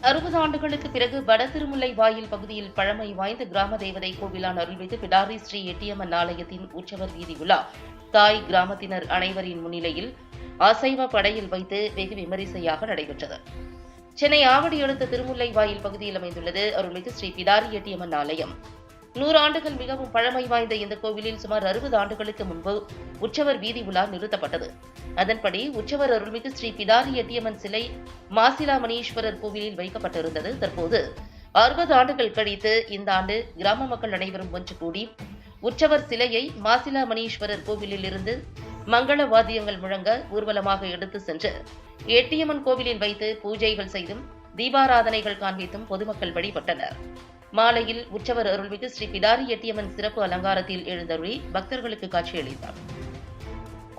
60 ஆண்டுகளுக்கு பிறகு வட திருமுல்லை வாயில் பகுதியில் பழமை வாய்ந்த கிராம தேவதை கோவிலான் அருள்மிகு பிடாரி ஸ்ரீ எட்டியம்மன் ஆலயத்தின் உற்சவர் வீதி உலா தாய் கிராமத்தினர் அனைவரின் முன்னிலையில் அசைவ படையில் வைத்து வெகு விமரிசையாக நடைபெற்றது. சென்னை ஆவடி அடுத்த திருமுல்லை வாயில் பகுதியில் அமைந்துள்ளது அருள்மிகு ஸ்ரீ பிடாரி எட்டியம்மன் ஆலயம். 100 ஆண்டுகள் மிகவும் பழமை வாய்ந்த இந்த கோவிலில் சுமார் 60 ஆண்டுகளுக்கு முன்பு உற்சவர் வீதி உலா நிறுத்தப்பட்டது. அதன்படி உற்சவர் அருள்மிகு ஸ்ரீ பிடாரி எட்டியம்மன் சிலை மாசிலாமணீஸ்வரர் கோவிலில் வைக்கப்பட்டிருந்தது. தற்போது 60 ஆண்டுகள் கழித்து இந்த ஆண்டு கிராம மக்கள் அனைவரும் ஒன்று கூடி உற்சவர் சிலையை மாசிலாமணீஸ்வரர் கோவிலில் இருந்து மங்கள வாத்தியங்கள் முழங்க ஊர்வலமாக எடுத்து சென்று எட்டியம்மன் கோவிலில் வைத்து பூஜைகள் செய்தும் தீபாராதனைகள் காண்பித்தும் பொதுமக்கள் வழிபட்டனர். மாலையில் உற்சவர் அருள்மிகு ஸ்ரீ பிடாரி எட்டியம்மன் சிறப்பு அலங்காரத்தில் எழுந்தருளி பக்தர்களுக்கு காட்சியளித்தார்.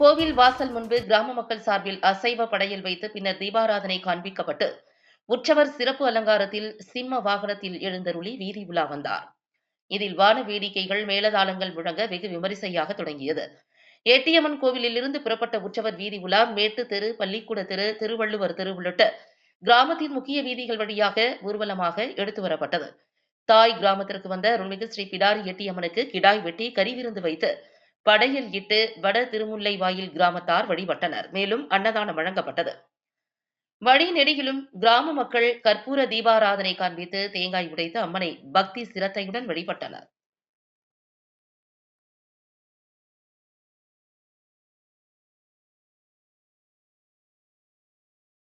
கோவில் வாசல் முன்பு கிராம மக்கள் சார்பில் அசைவ படையல் வைத்து பின்னர் தீபாராதனை காண்பிக்கப்பட்டு உற்சவர் சிறப்பு அலங்காரத்தில் சிம்ம வாகனத்தில் எழுந்தருளி வீதி உலா வந்தார். இதில் வான வேடிக்கைகள் மேலதாளங்கள் முழங்க வெகு விமரிசையாக தொடங்கியது. எட்டியம்மன் கோவிலில் இருந்து புறப்பட்ட உற்சவர் வீதி உலா மேட்டு தெரு, பள்ளிக்கூட தெரு, திருவள்ளுவர் தெரு உள்ளிட்ட கிராமத்தின் முக்கிய வீதிகள் வழியாக ஊர்வலமாக எடுத்து வரப்பட்டது. தாய் கிராமத்திற்கு வந்த அருள்மிகு ஸ்ரீ பிடாரி எட்டியம்மனுக்கு கிடாய் வெட்டி கறி விருந்து வைத்து படையல் இட்டு வட திருமுல்லை வாயில் கிராமத்தார் வழிபட்டனர். மேலும் அன்னதானம் வழங்கப்பட்டது. வழி நெடுகிலும் கிராம மக்கள் கற்பூர தீபாராதனை காண்பித்து தேங்காய் உடைத்து அம்மனை பக்தி சிரத்தையுடன் வழிபட்டனர்.